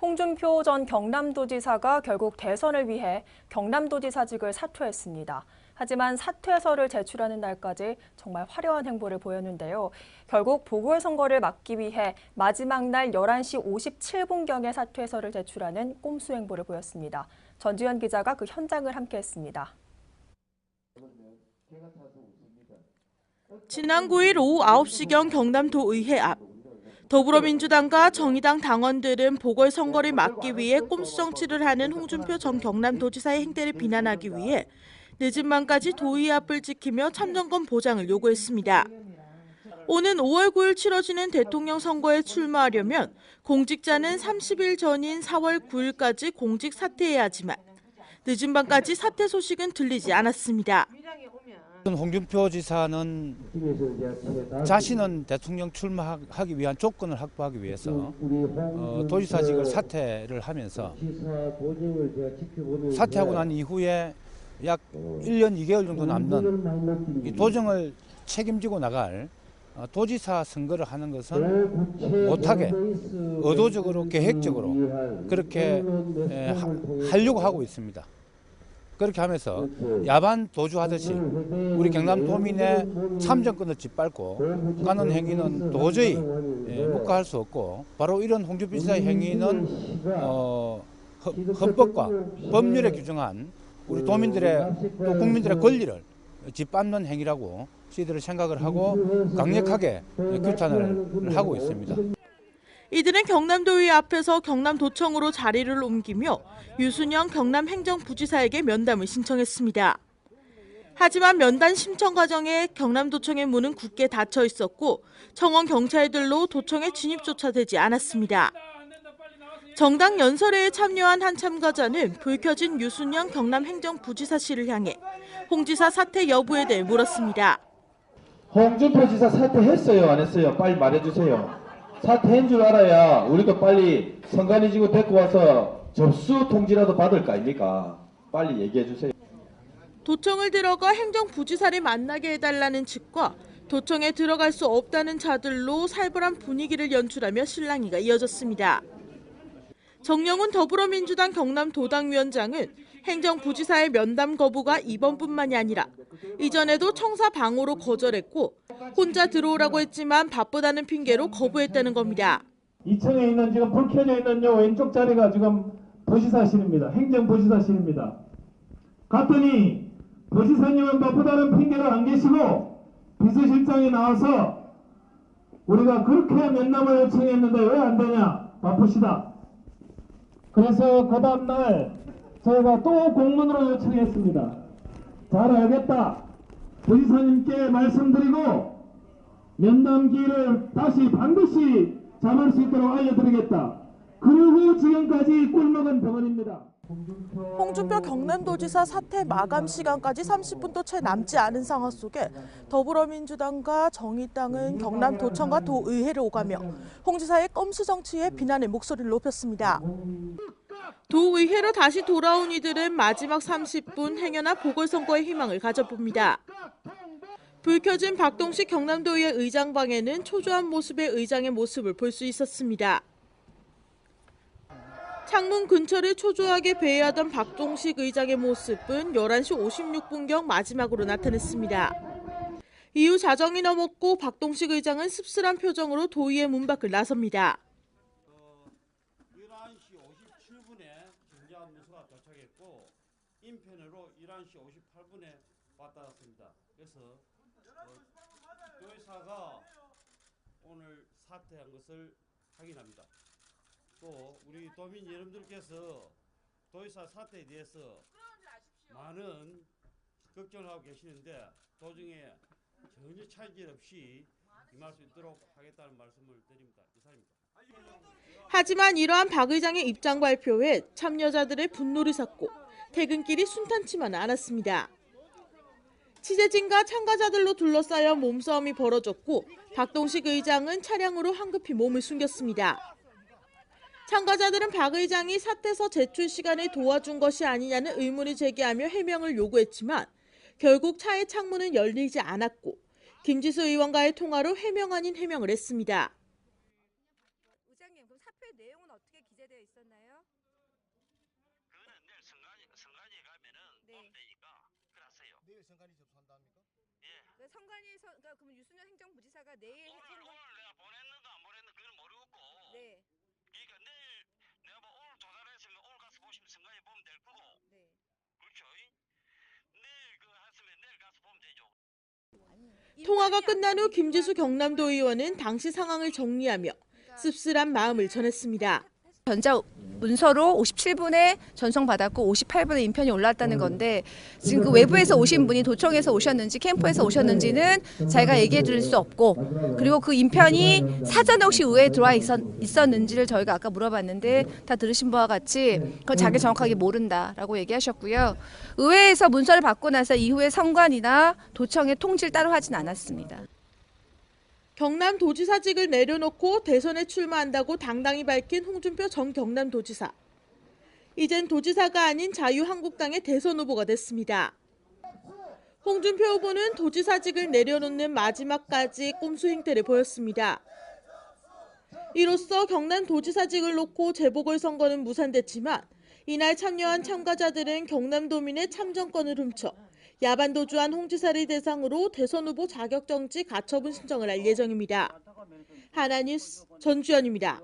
홍준표 전 경남도지사가 결국 대선을 위해 경남도지사직을 사퇴했습니다. 하지만 사퇴서를 제출하는 날까지 정말 화려한 행보를 보였는데요. 결국 보궐선거를 막기 위해 마지막 날 11시 57분경에 사퇴서를 제출하는 꼼수 행보를 보였습니다. 전지현 기자가 그 현장을 함께했습니다. 지난 9일 오후 9시경 경남도의회 앞. 더불어민주당과 정의당 당원들은 보궐선거를 막기 위해 꼼수 정치를 하는 홍준표 전 경남도지사의 행태를 비난하기 위해 늦은 밤까지 도의회 앞을 지키며 참정권 보장을 요구했습니다. 오는 5월 9일 치러지는 대통령 선거에 출마하려면 공직자는 30일 전인 4월 9일까지 공직 사퇴해야 하지만 늦은 밤까지 사퇴 소식은 들리지 않았습니다. 홍준표 지사는 자신은 대통령 출마하기 위한 조건을 확보하기 위해서 도지사직을 사퇴를 하면서 사퇴하고 난 이후에 약 1년 2개월 정도 남는 이 도정을 책임지고 나갈 도지사 선거를 하는 것은 못하게 의도적으로 계획적으로 그렇게 하려고 하고 있습니다. 그렇게 하면서 야반 도주하듯이 우리 경남도민의 참정권을 짓밟고 가는 행위는 도저히 묵과할 수 없고, 바로 이런 홍준표 지사의 행위는 헌법과 법률에 규정한 우리 도민들의 또 국민들의 권리를 짓밟는 행위라고 저희들은 생각을 하고 강력하게 규탄을 하고 있습니다. 이들은 경남도의회 앞에서 경남도청으로 자리를 옮기며 유순영 경남행정부지사에게 면담을 신청했습니다. 하지만 면담 신청 과정에 경남도청의 문은 굳게 닫혀 있었고 청원 경찰들로 도청에 진입조차 되지 않았습니다. 정당 연설회에 참여한 한 참가자는 불 켜진 유순영 경남행정부지사실을 향해 홍 지사 사퇴 여부에 대해 물었습니다. 홍준표 지사 사퇴했어요? 안 했어요? 빨리 말해주세요. 사퇴한 줄 알아야 우리도 빨리 선관위 지구 데리고 와서 접수 통지라도 받을 거 아닙니까? 빨리 얘기해 주세요. 도청을 들어가 행정부지사를 만나게 해달라는 측과 도청에 들어갈 수 없다는 자들로 살벌한 분위기를 연출하며 실랑이가 이어졌습니다. 정영훈 더불어민주당 경남도당위원장은 행정부지사의 면담 거부가 이번뿐만이 아니라 이전에도 청사 방호로 거절했고 혼자 들어오라고 했지만 바쁘다는 핑계로 거부했다는 겁니다. 2층에 있는 지금 불 켜져 있는 요 왼쪽 자리가 지금 부지사실입니다. 행정부지사실입니다. 갔더니 부지사님은 바쁘다는 핑계를 안 계시고 비서실장이 나와서 우리가 그렇게 면담을 요청했는데 왜 안 되냐, 바쁘시다. 그래서 그 다음날 저희가 또 공문으로 요청했습니다. 잘 알겠다. 부지사님께 말씀드리고 면담 기회를 다시 반드시 잡을 수 있도록 알려드리겠다. 그리고 지금까지 꿀먹은 덩어리입니다. 홍준표 경남도지사 사퇴 마감 시간까지 30분도 채 남지 않은 상황 속에 더불어민주당과 정의당은 경남도청과 도의회를 오가며 홍 지사의 꼼수 정치에 비난의 목소리를 높였습니다. 도의회로 다시 돌아온 이들은 마지막 30분 행여나 보궐선거의 희망을 가져봅니다. 불 켜진 박동식 경남도의회 의장방에는 초조한 모습의 의장의 모습을 볼 수 있었습니다. 창문 근처를 초조하게 배회하던 박동식 의장의 모습은 11시 56분경 마지막으로 나타났습니다. 이후 자정이 넘었고 박동식 의장은 씁쓸한 표정으로 도의회 문 밖을 나섭니다. 11시 57분에 김재환 누수가 도착했고 인편으로 11시 58분에 왔다 갔습니다. 그래서 도의사가 오늘 사퇴한 것을 확인합니다. 또 우리 도민 여러분들께서 도의사 사태에 대해서 많은 걱정을 하고 계시는데 도중에 전혀 차질 없이 임할 수 있도록 하겠다는 말씀을 드립니다. 이상입니다. 하지만 이러한 박 의장의 입장 발표에 참여자들의 분노를 샀고 퇴근길이 순탄치만은 않았습니다. 취재진과 참가자들로 둘러싸여 몸싸움이 벌어졌고 박동식 의장은 차량으로 황급히 몸을 숨겼습니다. 참가자들은 박 의장이 사퇴서 제출 시간을 도와준 것이 아니냐는 의문을 제기하며 해명을 요구했지만 결국 차의 창문은 열리지 않았고 김지수 의원과의 통화로 해명 아닌 해명을 했습니다. 의장님, 그럼 사퇴 내용은 어떻게 기재되어 있었나요? 그거는 내일 선관위에 가면은 보면 되니까 그랬어요. 내일 선관위 접수한답니까? 예. 그 성관위에서 그러니까 그럼 유순열 행정부지사가 내일 오늘 내가 보냈는가 안 보냈는가 그건 모르겠고. 네. 그러니까 내일 내가 뭐 오늘 도달했으면 오늘 가서 보시면 선관위 보면 될 거고. 네. 그렇죠. 내일 그거 했으면 내일 가서 보면 되죠. 통화가 끝난 후 김지수 경남도 의원은 당시 상황을 정리하며 씁쓸한 마음을 전했습니다. 전자 문서로 57분에 전송받았고 58분에 인편이 올랐다는 건데 지금 그 외부에서 오신 분이 도청에서 오셨는지 캠프에서 오셨는지는 저희가 얘기해 드릴 수 없고, 그리고 그 인편이 사전에 혹시 의회에 들어와 있었는지를 저희가 아까 물어봤는데 다 들으신 바와 같이 그건 자기 정확하게 모른다라고 얘기하셨고요. 의회에서 문서를 받고 나서 이후에 성관이나 도청에 통지를 따로 하진 않았습니다. 경남도지사직을 내려놓고 대선에 출마한다고 당당히 밝힌 홍준표 전 경남도지사. 이젠 도지사가 아닌 자유한국당의 대선 후보가 됐습니다. 홍준표 후보는 도지사직을 내려놓는 마지막까지 꼼수 행태를 보였습니다. 이로써 경남도지사직을 놓고 재보궐선거는 무산됐지만 이날 참여한 참가자들은 경남도민의 참정권을 훔쳐 야반 도주한 홍 지사를 대상으로 대선 후보 자격정지 가처분 신청을 할 예정입니다. 하나뉴스 전주연입니다.